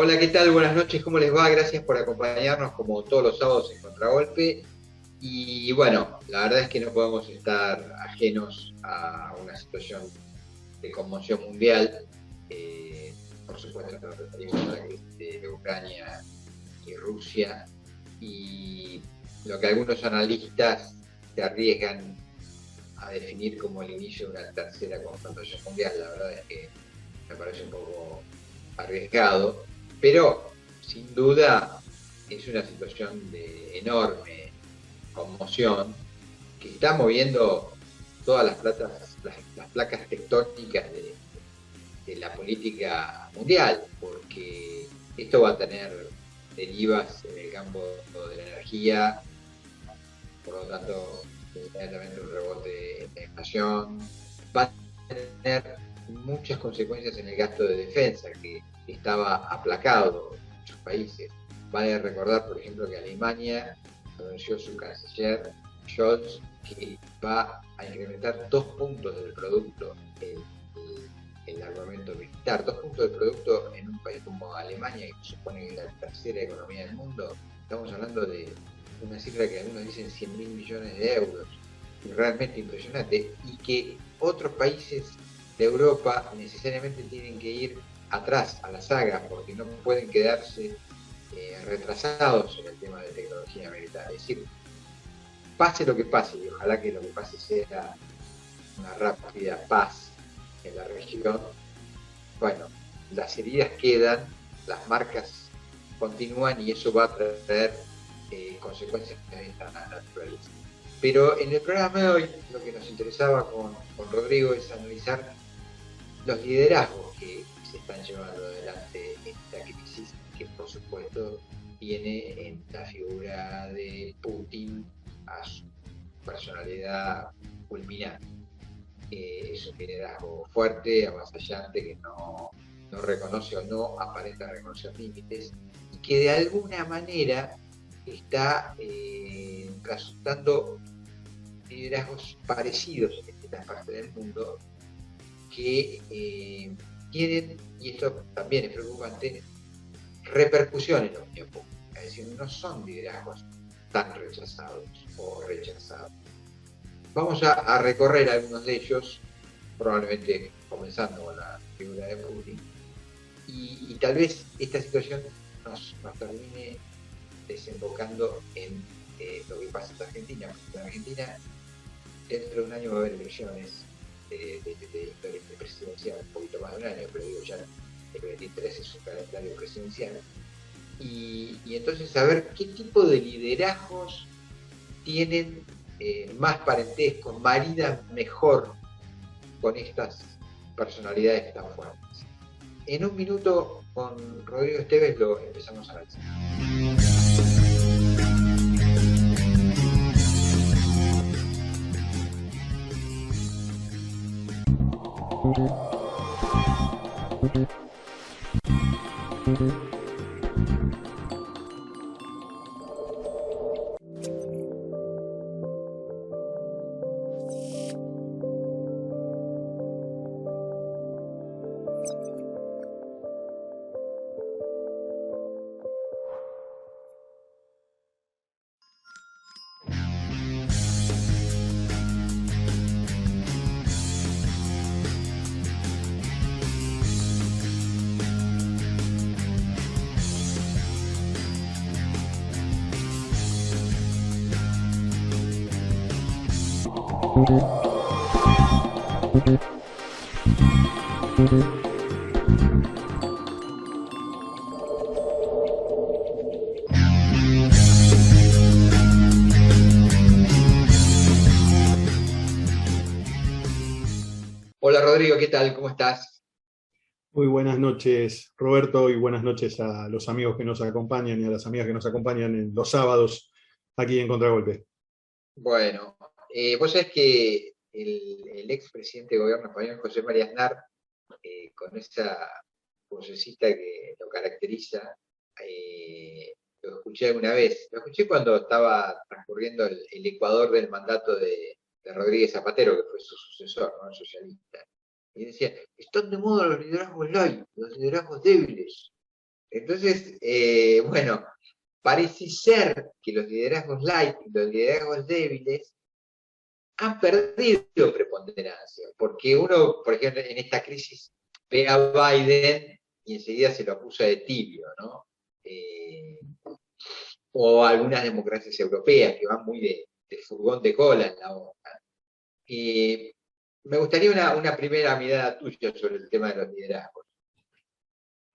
Hola, ¿qué tal? Buenas noches, ¿cómo les va? Gracias por acompañarnos como todos los sábados en Contragolpe. Y bueno, la verdad es que no podemos estar ajenos a una situación de conmoción mundial. Por supuesto, nos referimos a la crisis de Ucrania y Rusia. Y lo que algunos analistas se arriesgan a definir como el inicio de una tercera confrontación mundial. La verdad es que me parece un poco arriesgado, pero sin duda es una situación de enorme conmoción que está moviendo todas las placas tectónicas de la política mundial, porque esto va a tener derivas en el campo de la energía, por lo tanto, inmediatamente un rebote en la inflación, va a tener muchas consecuencias en el gasto de defensa, que estaba aplacado en muchos países. Vale recordar, por ejemplo, que Alemania anunció su canciller Scholz que va a incrementar 2 puntos del producto el armamento militar. 2 puntos del producto en un país como Alemania, que supone que es la tercera economía del mundo. Estamos hablando de una cifra que algunos dicen 100.000 millones de euros, realmente impresionante, y que otros países de Europa necesariamente tienen que ir atrás a la saga porque no pueden quedarse retrasados en el tema de tecnología militar. Es decir, pase lo que pase, y ojalá que lo que pase sea una rápida paz en la región, bueno, las heridas quedan, las marcas continúan y eso va a traer consecuencias de esta naturaleza. Pero en el programa de hoy lo que nos interesaba con Rodrigo es analizar los liderazgos que se están llevando adelante en esta crisis, que por supuesto viene en la figura de Putin a su personalidad culminante. Es un liderazgo fuerte, avasallante, que no reconoce o no aparenta reconocer límites y que de alguna manera está resultando liderazgos parecidos en distintas partes del mundo que tienen, y esto también es preocupante, repercusión en la opinión pública. Es decir, no son liderazgos tan rechazados o rechazados. Vamos a recorrer algunos de ellos, probablemente comenzando con la figura de Putin, y tal vez esta situación nos termine desembocando en lo que pasa en Argentina, porque en Argentina dentro de un año va a haber elecciones de presidencial, un poquito más de un año, pero digo ya el 23 es un calendario presidencial, y entonces saber qué tipo de liderazgos tienen más parentesco, maridan mejor con estas personalidades tan fuertes. En un minuto con Rodrigo Esteves lo empezamos a analizar. Hola Rodrigo, ¿qué tal? ¿Cómo estás? Muy buenas noches, Roberto, y buenas noches a los amigos que nos acompañan y a las amigas que nos acompañan en los sábados aquí en Contragolpe. Bueno, vos sabés que el expresidente de gobierno español, José María Aznar, con esa vocecita que lo caracteriza, lo escuché alguna vez. Lo escuché cuando estaba transcurriendo el ecuador del mandato de Rodríguez Zapatero, que fue su sucesor, ¿no? El socialista. Y decía, están de moda los liderazgos light, los liderazgos débiles. Entonces, bueno, parece ser que los liderazgos light, los liderazgos débiles, han perdido preponderancia, porque uno, por ejemplo, en esta crisis ve a Biden y enseguida se lo acusa de tibio, ¿no? O algunas democracias europeas que van muy de furgón de cola en la boca. Me gustaría una primera mirada tuya sobre el tema de los liderazgos.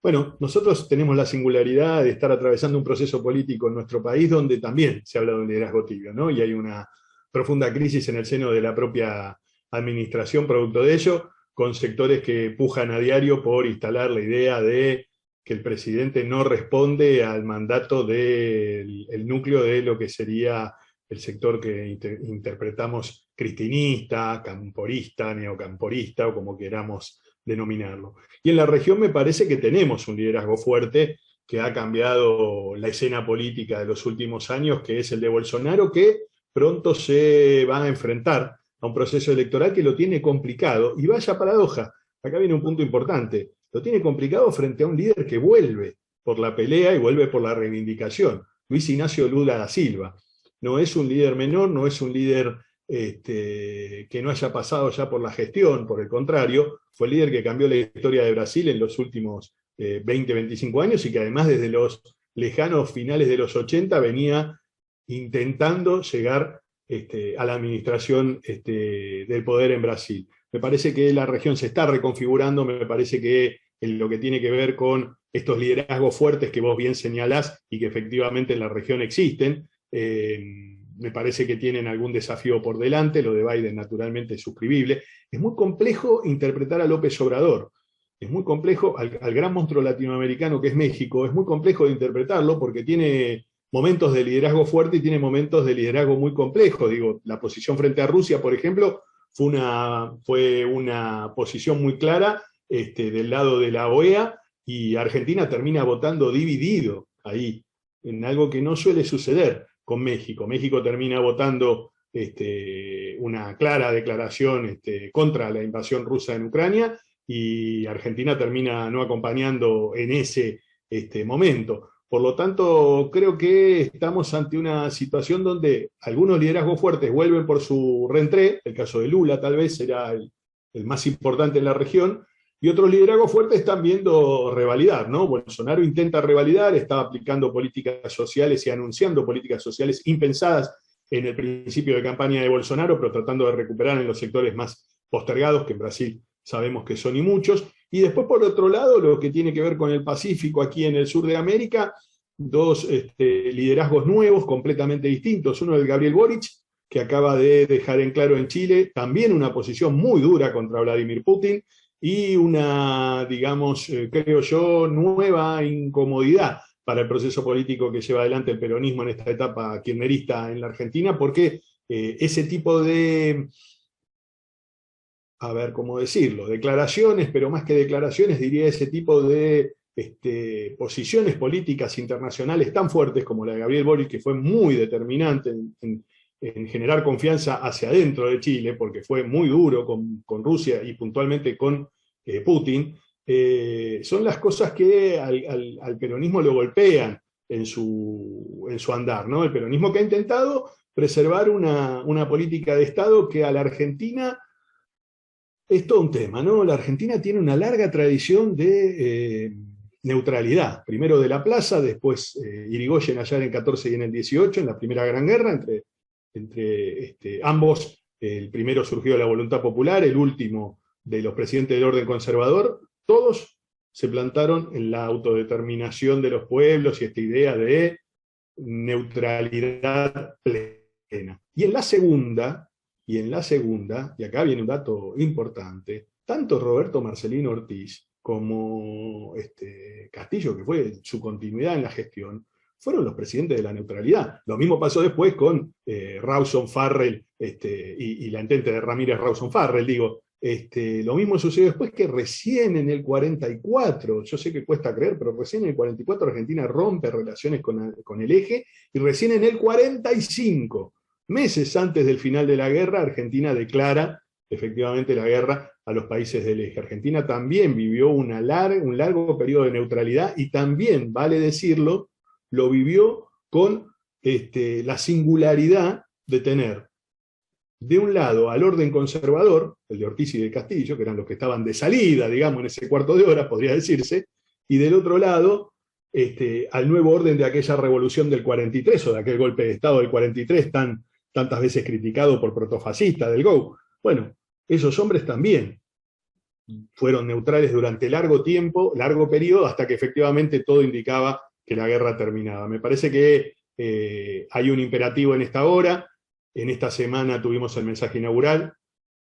Bueno, nosotros tenemos la singularidad de estar atravesando un proceso político en nuestro país donde también se habla de un liderazgo tibio, ¿no? Y hay una profunda crisis en el seno de la propia administración producto de ello, con sectores que pujan a diario por instalar la idea de que el presidente no responde al mandato del núcleo de lo que sería el sector que interpretamos cristinista, camporista, neocamporista, o como queramos denominarlo. Y en la región me parece que tenemos un liderazgo fuerte que ha cambiado la escena política de los últimos años, que es el de Bolsonaro, que pronto se va a enfrentar a un proceso electoral que lo tiene complicado. Y vaya paradoja, acá viene un punto importante, lo tiene complicado frente a un líder que vuelve por la pelea y vuelve por la reivindicación, Luis Ignacio Lula da Silva. No es un líder menor, no es un líder que no haya pasado ya por la gestión, por el contrario, fue el líder que cambió la historia de Brasil en los últimos 20, 25 años y que además desde los lejanos finales de los 80 venía intentando llegar a la administración del poder en Brasil. Me parece que la región se está reconfigurando, me parece que en lo que tiene que ver con estos liderazgos fuertes que vos bien señalás y que efectivamente en la región existen, me parece que tienen algún desafío por delante, lo de Biden naturalmente es suscribible. Es muy complejo interpretar a López Obrador, es muy complejo, al gran monstruo latinoamericano que es México, es muy complejo de interpretarlo porque tiene momentos de liderazgo fuerte y tiene momentos de liderazgo muy complejo. Digo, la posición frente a Rusia, por ejemplo, fue una posición muy clara del lado de la OEA, y Argentina termina votando dividido ahí, en algo que no suele suceder con México. México termina votando una clara declaración contra la invasión rusa en Ucrania, y Argentina termina no acompañando en ese momento. Por lo tanto, creo que estamos ante una situación donde algunos liderazgos fuertes vuelven por su reentré, el caso de Lula tal vez será el más importante en la región, y otros liderazgos fuertes están viendo revalidar, ¿no? Bolsonaro intenta revalidar, está aplicando políticas sociales y anunciando políticas sociales impensadas en el principio de campaña de Bolsonaro, pero tratando de recuperar en los sectores más postergados, que en Brasil sabemos que son y muchos. Y después, por otro lado, lo que tiene que ver con el Pacífico, aquí en el sur de América, dos liderazgos nuevos, completamente distintos. Uno del Gabriel Boric, que acaba de dejar en claro en Chile también una posición muy dura contra Vladimir Putin, y una, digamos, creo yo, nueva incomodidad para el proceso político que lleva adelante el peronismo en esta etapa kirchnerista en la Argentina, porque ese tipo de, a ver cómo decirlo, declaraciones, pero más que declaraciones, diría ese tipo de posiciones políticas internacionales tan fuertes como la de Gabriel Boric, que fue muy determinante en generar confianza hacia adentro de Chile, porque fue muy duro con Rusia y puntualmente con Putin, son las cosas que al peronismo lo golpean en su andar, ¿no? El peronismo que ha intentado preservar una política de Estado que a la Argentina es todo un tema, ¿no? La Argentina tiene una larga tradición de neutralidad, primero de la plaza, después Irigoyen allá en el 14 y en el 18, en la Primera Gran Guerra, entre ambos. El primero surgió de la voluntad popular, el último de los presidentes del orden conservador. Todos se plantaron en la autodeterminación de los pueblos y esta idea de neutralidad plena. Y en la segunda, y acá viene un dato importante, tanto Roberto Marcelino Ortiz como Castillo, que fue su continuidad en la gestión, fueron los presidentes de la neutralidad. Lo mismo pasó después con Rawson Farrell y la entente de Ramírez Rawson Farrell, digo. Lo mismo sucedió después, que recién en el 44, yo sé que cuesta creer, pero recién en el 44 Argentina rompe relaciones con el eje, y recién en el 45, meses antes del final de la guerra, Argentina declara efectivamente la guerra a los países del eje. Argentina también vivió un largo periodo de neutralidad y también, vale decirlo, lo vivió con la singularidad de tener de un lado al orden conservador, el de Ortiz y de Castillo, que eran los que estaban de salida, digamos, en ese cuarto de hora, podría decirse, y del otro lado, al nuevo orden de aquella revolución del 43, o de aquel golpe de Estado del 43, tantas veces criticado por protofascista del GO. Bueno, esos hombres también fueron neutrales durante largo tiempo, largo periodo, hasta que efectivamente todo indicaba que la guerra terminaba. Me parece que hay un imperativo en esta hora. En esta semana tuvimos el mensaje inaugural,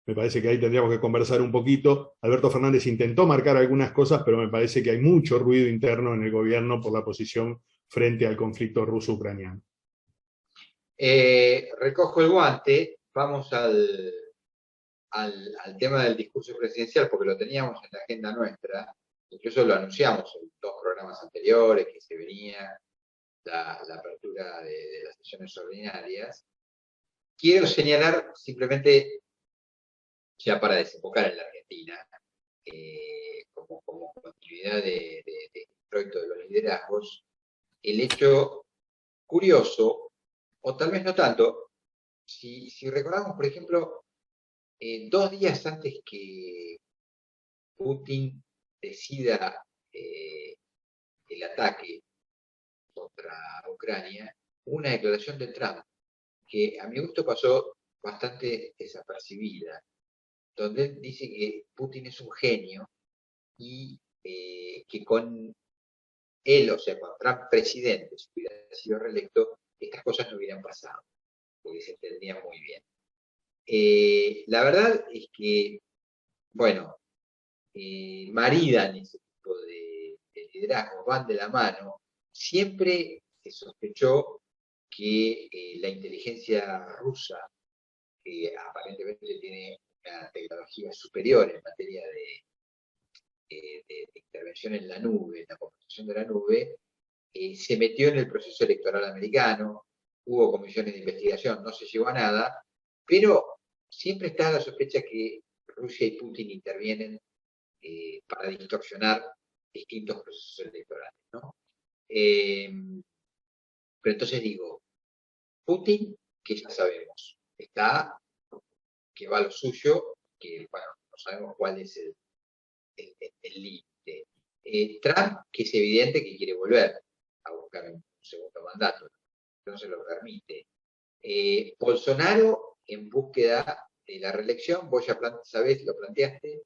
me parece que ahí tendríamos que conversar un poquito. Alberto Fernández intentó marcar algunas cosas, pero me parece que hay mucho ruido interno en el gobierno por la posición frente al conflicto ruso-ucraniano. Recojo el guante, vamos al tema del discurso presidencial, porque lo teníamos en la agenda nuestra, incluso lo anunciamos en 2 programas anteriores, que se venía la apertura de las sesiones ordinarias. Quiero señalar simplemente, ya para desembocar en la Argentina, como continuidad de proyecto de los liderazgos, el hecho curioso, o tal vez no tanto, si recordamos, por ejemplo, 2 días antes que Putin decida el ataque contra Ucrania, una declaración de Trump que a mi gusto pasó bastante desapercibida, donde él dice que Putin es un genio y que con él, o sea, con Trump presidente, si hubiera sido reelecto, estas cosas no hubieran pasado, porque se entendía muy bien. La verdad es que, bueno, maridan ese tipo de liderazgos, van de la mano. Siempre se sospechó que la inteligencia rusa, que aparentemente tiene una tecnología superior en materia de intervención en la nube, en la computación de la nube, se metió en el proceso electoral americano, hubo comisiones de investigación, no se llegó a nada, pero siempre está la sospecha que Rusia y Putin intervienen para distorsionar distintos procesos electorales, ¿no? Pero entonces digo, Putin, que ya sabemos, está, que va a lo suyo, que bueno, no sabemos cuál es el límite. Trump, que es evidente que quiere volver a buscar un segundo mandato, no se lo permite. Bolsonaro, en búsqueda de la reelección, vos ya sabés, lo planteaste,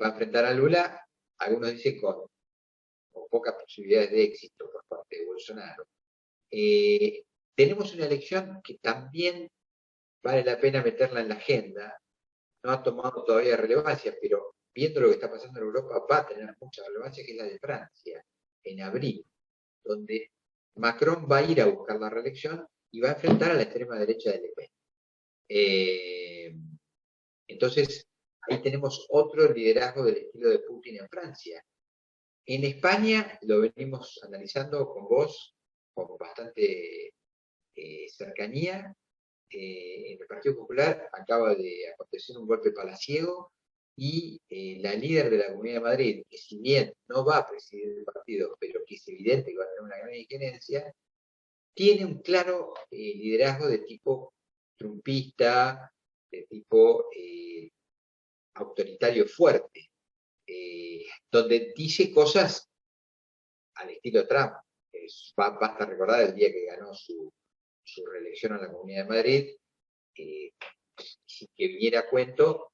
va a enfrentar a Lula, algunos dicen con pocas posibilidades de éxito por parte de Bolsonaro. Tenemos una elección que también vale la pena meterla en la agenda, no ha tomado todavía relevancia, pero viendo lo que está pasando en Europa va a tener mucha relevancia, que es la de Francia, en abril, donde Macron va a ir a buscar la reelección y va a enfrentar a la extrema derecha de Le Pen. Entonces, ahí tenemos otro liderazgo del estilo de Putin en Francia. En España lo venimos analizando con vos con bastante cercanía. En el Partido Popular acaba de acontecer un golpe palaciego y la líder de la Comunidad de Madrid, que si bien no va a presidir el partido, pero que es evidente que va a tener una gran injerencia, tiene un claro liderazgo de tipo trumpista, de tipo autoritario fuerte, donde dice cosas al estilo Trump. Basta recordar el día que ganó su reelección a la Comunidad de Madrid, sin que viniera a cuento,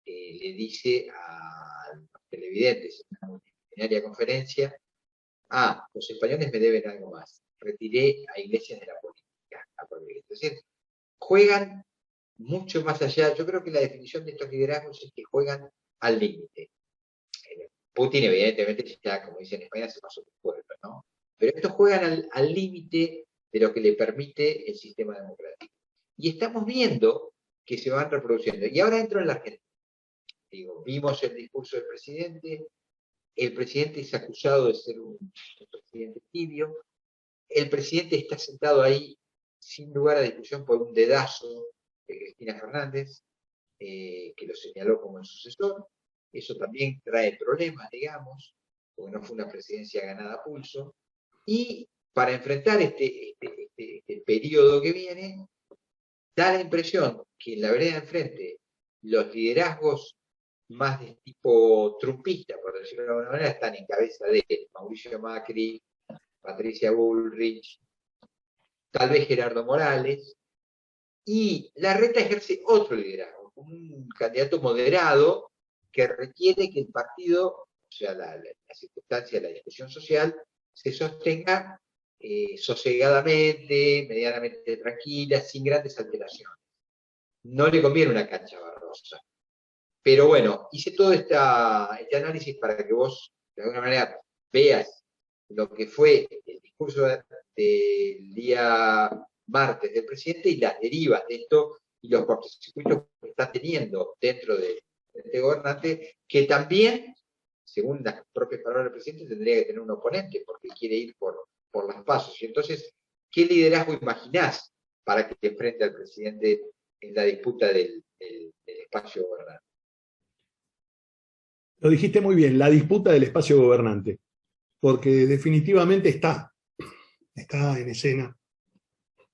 le dice a los televidentes en una multitudinaria conferencia: los españoles me deben algo más, retiré a Iglesias de la política. Es decir, juegan mucho más allá. Yo creo que la definición de estos liderazgos es que juegan al límite. Putin evidentemente ya, como dicen en España, se pasó por pueblo, ¿no? Pero estos juegan al límite de lo que le permite el sistema democrático. Y estamos viendo que se van reproduciendo. Y ahora entro en la Argentina. Digo, vimos el discurso del presidente, el presidente es acusado de ser un presidente tibio, el presidente está sentado ahí sin lugar a discusión por un dedazo de Cristina Fernández, que lo señaló como el sucesor. Eso también trae problemas, digamos, porque no fue una presidencia ganada a pulso. Y para enfrentar este periodo que viene, da la impresión que en la vereda de enfrente los liderazgos más de tipo trumpista, por decirlo de alguna manera, están en cabeza de Mauricio Macri, Patricia Bullrich, tal vez Gerardo Morales, y Larreta ejerce otro liderazgo, como un candidato moderado que requiere que el partido, o sea, la circunstancia de la discusión social, se sostenga sosegadamente, medianamente tranquila, sin grandes alteraciones. No le conviene una cancha barrosa. Pero bueno, hice todo este análisis para que vos, de alguna manera, veas lo que fue el discurso del día martes del presidente y las derivas de esto y los cortocircuitos que está teniendo dentro de este gobernante, que también, según las propias palabras del presidente, tendría que tener un oponente porque quiere ir por las pasos. Y entonces, ¿qué liderazgo imaginás para que te enfrente al presidente en la disputa del espacio gobernante? Lo dijiste muy bien, la disputa del espacio gobernante, porque definitivamente está en escena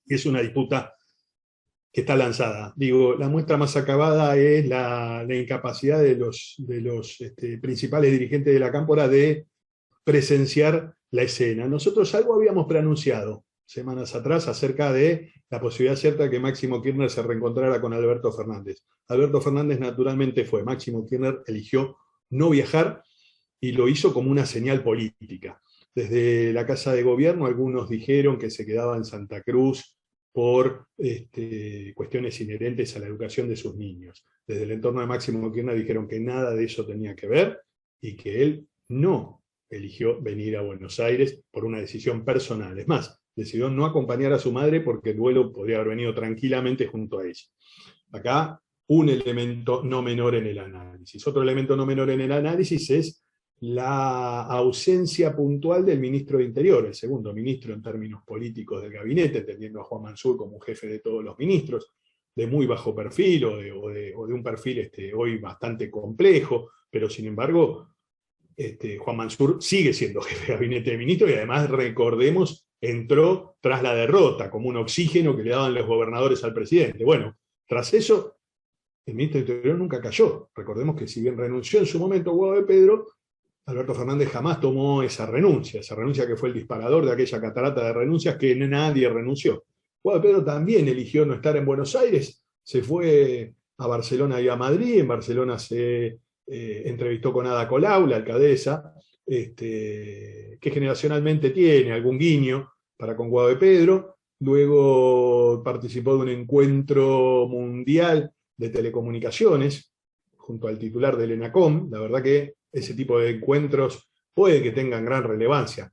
y es una disputa que está lanzada. Digo, la muestra más acabada es la incapacidad de los principales dirigentes de la Cámpora de presenciar la escena. Nosotros algo habíamos preanunciado semanas atrás acerca de la posibilidad cierta de que Máximo Kirchner se reencontrara con Alberto Fernández. Alberto Fernández naturalmente fue, Máximo Kirchner eligió no viajar y lo hizo como una señal política. Desde la Casa de Gobierno algunos dijeron que se quedaba en Santa Cruz por cuestiones inherentes a la educación de sus niños. Desde el entorno de Máximo Kirchner dijeron que nada de eso tenía que ver y que él no eligió venir a Buenos Aires por una decisión personal. Es más, decidió no acompañar a su madre porque el vuelo podría haber venido tranquilamente junto a ella. Acá, un elemento no menor en el análisis. Otro elemento no menor en el análisis es la ausencia puntual del ministro de Interior, el segundo ministro en términos políticos del gabinete, entendiendo a Juan Mansur como jefe de todos los ministros, de muy bajo perfil o de un perfil hoy bastante complejo, pero sin embargo Juan Mansur sigue siendo jefe de gabinete de ministros y además, recordemos, entró tras la derrota como un oxígeno que le daban los gobernadores al presidente. Bueno, tras eso, el ministro de Interior nunca cayó. Recordemos que si bien renunció en su momento Guado de Pedro, Alberto Fernández jamás tomó esa renuncia que fue el disparador de aquella catarata de renuncias que nadie renunció. Guado de Pedro también eligió no estar en Buenos Aires, se fue a Barcelona y a Madrid. En Barcelona se entrevistó con Ada Colau, la alcaldesa, que generacionalmente tiene algún guiño para con Guado de Pedro. Luego participó de un encuentro mundial de telecomunicaciones junto al titular del ENACOM. La verdad que ese tipo de encuentros puede que tengan gran relevancia.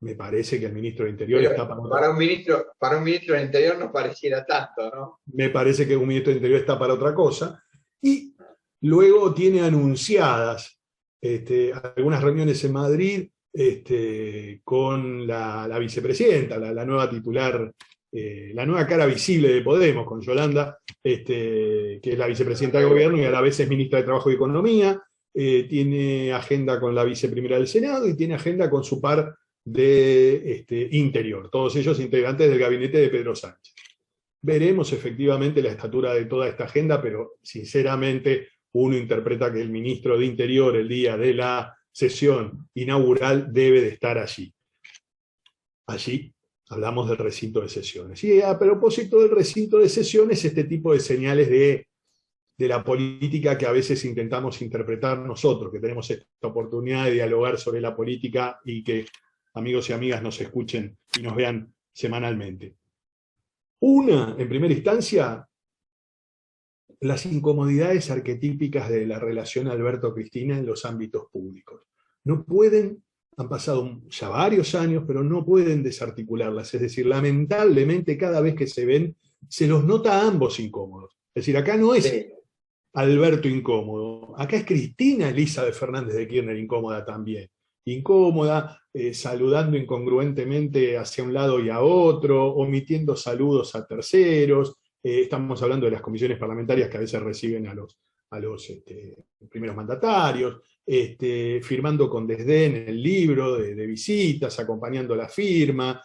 Me parece que el ministro de Interior está para un ministro del Interior no pareciera tanto, ¿no? Me parece que un ministro de Interior está para otra cosa. Y luego tiene anunciadas algunas reuniones en Madrid con la vicepresidenta, la nueva titular, la nueva cara visible de Podemos, con Yolanda, que es la vicepresidenta del gobierno y a la vez es ministra de Trabajo y Economía. Tiene agenda con la viceprimera del Senado y tiene agenda con su par de Interior, todos ellos integrantes del gabinete de Pedro Sánchez. Veremos efectivamente la estatura de toda esta agenda, pero sinceramente uno interpreta que el ministro de Interior el día de la sesión inaugural debe de estar allí. Allí hablamos del recinto de sesiones. Y a propósito del recinto de sesiones, este tipo de señales de la política que a veces intentamos interpretar nosotros, que tenemos esta oportunidad de dialogar sobre la política y que amigos y amigas nos escuchen y nos vean semanalmente. Una, en primera instancia, las incomodidades arquetípicas de la relación Alberto-Cristina en los ámbitos públicos. No pueden, han pasado ya varios años, pero no pueden desarticularlas. Es decir, lamentablemente cada vez que se ven, se los nota a ambos incómodos. Es decir, acá no es Alberto incómodo, acá es Cristina Elizabeth Fernández de Kirchner incómoda también. Incómoda, saludando incongruentemente hacia un lado y a otro, omitiendo saludos a terceros, estamos hablando de las comisiones parlamentarias que a veces reciben a los primeros mandatarios, firmando con desdén el libro de visitas, acompañando la firma,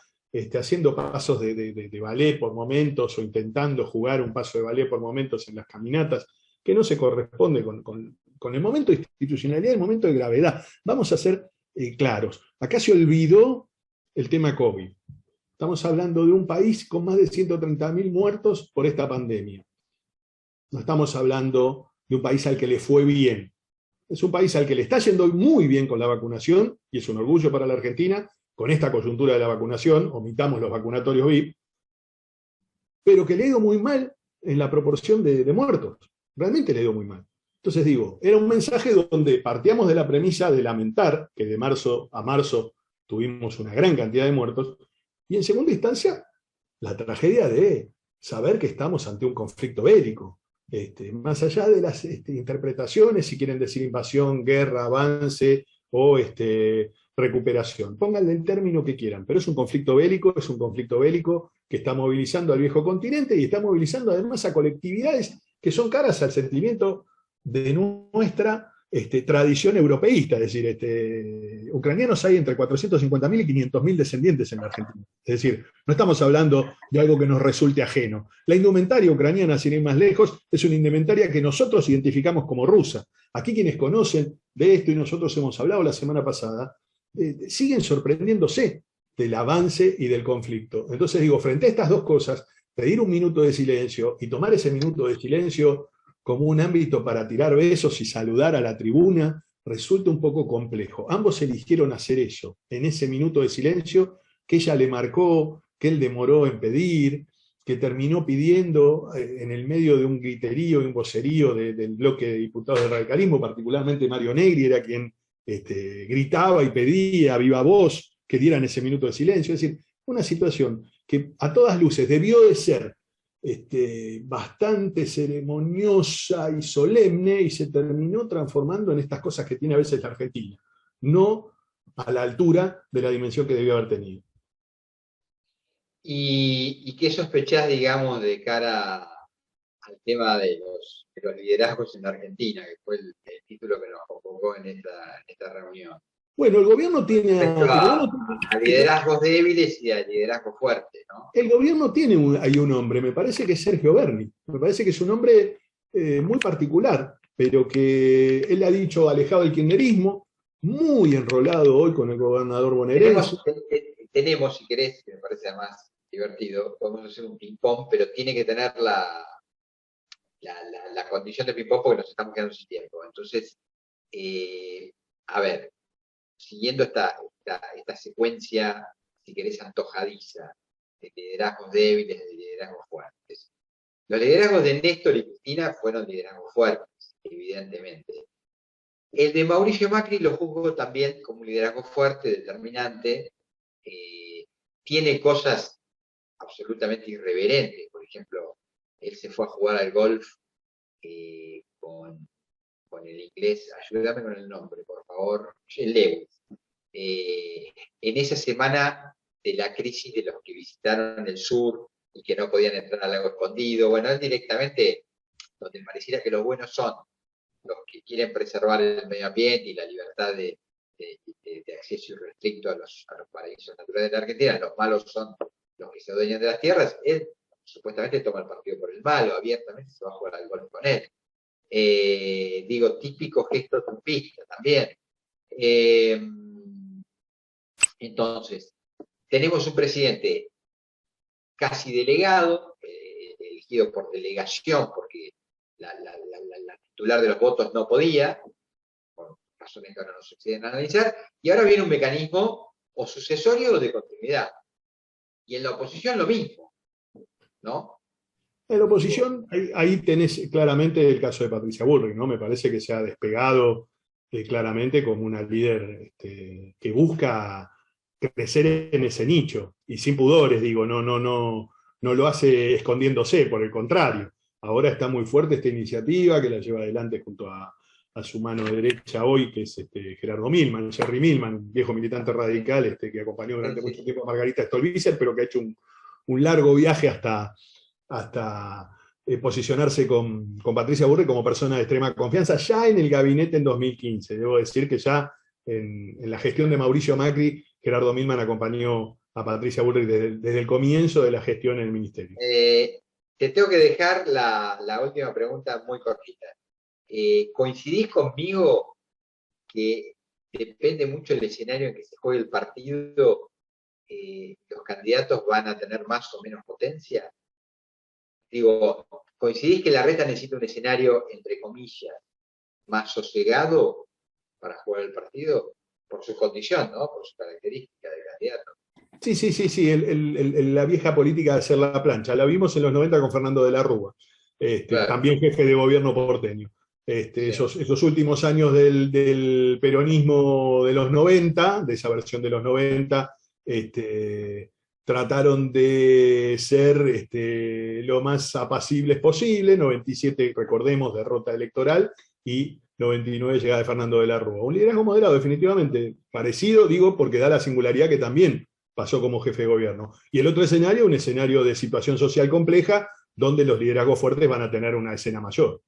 haciendo pasos de ballet por momentos o intentando jugar un paso de ballet por momentos en las caminatas, que no se corresponde con el momento de institucionalidad, el momento de gravedad. Vamos a ser claros. Acá se olvidó el tema COVID. Estamos hablando de un país con más de 130.000 muertos por esta pandemia. No estamos hablando de un país al que le fue bien. Es un país al que le está yendo muy bien con la vacunación, y es un orgullo para la Argentina, con esta coyuntura de la vacunación, omitamos los vacunatorios VIP, pero que le ha ido muy mal en la proporción de muertos. Realmente le ha ido muy mal. Entonces digo, era un mensaje donde partíamos de la premisa de lamentar que de marzo a marzo tuvimos una gran cantidad de muertos, y en segunda instancia, la tragedia de saber que estamos ante un conflicto bélico. Más allá de las interpretaciones, si quieren decir invasión, guerra, avance o recuperación. Pónganle el término que quieran, pero es un conflicto bélico que está movilizando al viejo continente y está movilizando además a colectividades que son caras al sentimiento de nuestra tradición europeísta, es decir, ucranianos hay entre 450.000 y 500.000 descendientes en la Argentina. Es decir, no estamos hablando de algo que nos resulte ajeno. La indumentaria ucraniana, sin ir más lejos, es una indumentaria que nosotros identificamos como rusa. Aquí quienes conocen de esto, y nosotros hemos hablado la semana pasada, siguen sorprendiéndose del avance y del conflicto. Entonces digo, frente a estas dos cosas, pedir un minuto de silencio y tomar ese minuto de silencio como un ámbito para tirar besos y saludar a la tribuna, resulta un poco complejo. Ambos eligieron hacer eso, en ese minuto de silencio que ella le marcó, que él demoró en pedir, que terminó pidiendo en el medio de un griterío y un vocerío del bloque de diputados del radicalismo, particularmente Mario Negri era quien gritaba y pedía a viva voz que dieran ese minuto de silencio. Es decir, una situación que a todas luces debió de ser bastante ceremoniosa y solemne, y se terminó transformando en estas cosas que tiene a veces la Argentina, no a la altura de la dimensión que debió haber tenido. ¿Y qué sospechás, digamos, de cara al tema de los liderazgos en la Argentina, que fue el título que nos convocó en esta reunión? Bueno, el gobierno tiene a liderazgos débiles y a liderazgos fuertes, ¿no? El gobierno tiene ahí un hombre, me parece que es Sergio Berni, me parece que es un hombre muy particular, pero que él ha dicho alejado del kirchnerismo, muy enrolado hoy con el gobernador bonaerense. Tenemos, si querés, que me parece más divertido, podemos hacer un ping-pong, pero tiene que tener la condición de ping-pong porque nos estamos quedando sin tiempo. Entonces, a ver, siguiendo esta secuencia, si querés, antojadiza, de liderazgos débiles, de liderazgos fuertes. Los liderazgos de Néstor y Cristina fueron liderazgos fuertes, evidentemente. El de Mauricio Macri lo juzgo también como un liderazgo fuerte, determinante. Tiene cosas absolutamente irreverentes. Por ejemplo, él se fue a jugar al golf con el inglés, ayúdame con el nombre, por favor, el Lewis. En esa semana de la crisis de los que visitaron el sur y que no podían entrar al lago escondido, bueno, él directamente, donde pareciera que los buenos son los que quieren preservar el medio ambiente y la libertad de acceso irrestricto a los paraísos naturales de la Argentina, los malos son los que se adueñan de las tierras, él supuestamente toma el partido por el malo, abiertamente se va a jugar al golf con él. Digo, típico gesto trumpista también. Entonces, tenemos un presidente casi delegado, elegido por delegación, porque la titular de los votos no podía, por razones que ahora no se exceden a analizar, y ahora viene un mecanismo o sucesorio o de continuidad. Y en la oposición lo mismo, ¿no? En la oposición, ahí tenés claramente el caso de Patricia Bullrich, ¿no? Me parece que se ha despegado claramente como una líder que busca crecer en ese nicho, y sin pudores, digo, no lo hace escondiéndose, por el contrario. Ahora está muy fuerte esta iniciativa que la lleva adelante junto a su mano derecha hoy, que es Gerardo Milman, Jerry Milman, un viejo militante radical que acompañó durante mucho tiempo a Margarita Stolbizer, pero que ha hecho un largo viaje hasta hasta posicionarse con Patricia Burrich como persona de extrema confianza, ya en el gabinete en 2015. Debo decir que ya en la gestión de Mauricio Macri, Gerardo Milman acompañó a Patricia Burrich desde el comienzo de la gestión en el ministerio. Te tengo que dejar la última pregunta muy cortita. ¿Coincidís conmigo que depende mucho del escenario en que se juegue el partido, los candidatos van a tener más o menos potencia? Digo, ¿coincidís que la reta necesita un escenario, entre comillas, más sosegado para jugar el partido? Por su condición, ¿no? Por su característica de candidato. Sí, la vieja política de hacer la plancha. La vimos en los 90 con Fernando de la Rúa, Claro. también jefe de gobierno porteño. Sí. Esos últimos años del peronismo de los 90, de esa versión de los 90, trataron de ser lo más apacibles posible. 97, recordemos, derrota electoral, y 99, llegada de Fernando de la Rúa. Un liderazgo moderado, definitivamente, parecido, digo, porque da la singularidad que también pasó como jefe de gobierno. Y el otro escenario, un escenario de situación social compleja, donde los liderazgos fuertes van a tener una escena mayor.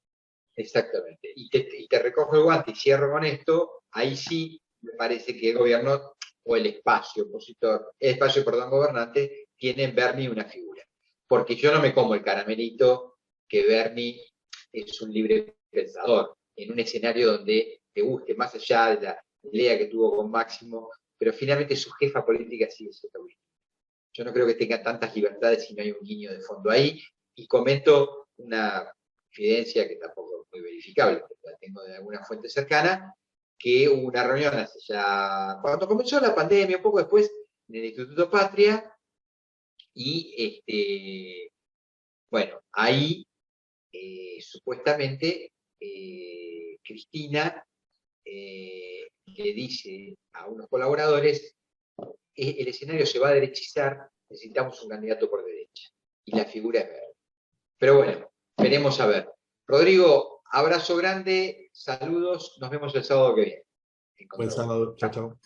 Exactamente. Y te recojo el guante y cierro con esto. Ahí sí me parece que el gobierno, o el espacio opositor, el espacio, perdón, gobernante, tiene en Bernie una figura. Porque yo no me como el caramelito que Bernie es un libre pensador, en un escenario donde te guste, más allá de la pelea que tuvo con Máximo, pero finalmente su jefa política sigue siendo Cristina. Yo no creo que tenga tantas libertades si no hay un guiño de fondo ahí. Y comento una evidencia que tampoco es muy verificable, porque la tengo de alguna fuente cercana, que hubo una reunión hace ya, cuando comenzó la pandemia, un poco después, en el Instituto Patria, y bueno, ahí supuestamente Cristina le dice a unos colaboradores, el escenario se va a derechizar, necesitamos un candidato por derecha. Y la figura es verde. Pero bueno, veremos a ver. Rodrigo, abrazo grande, saludos, nos vemos el sábado que viene. Buen sábado, chao, chao.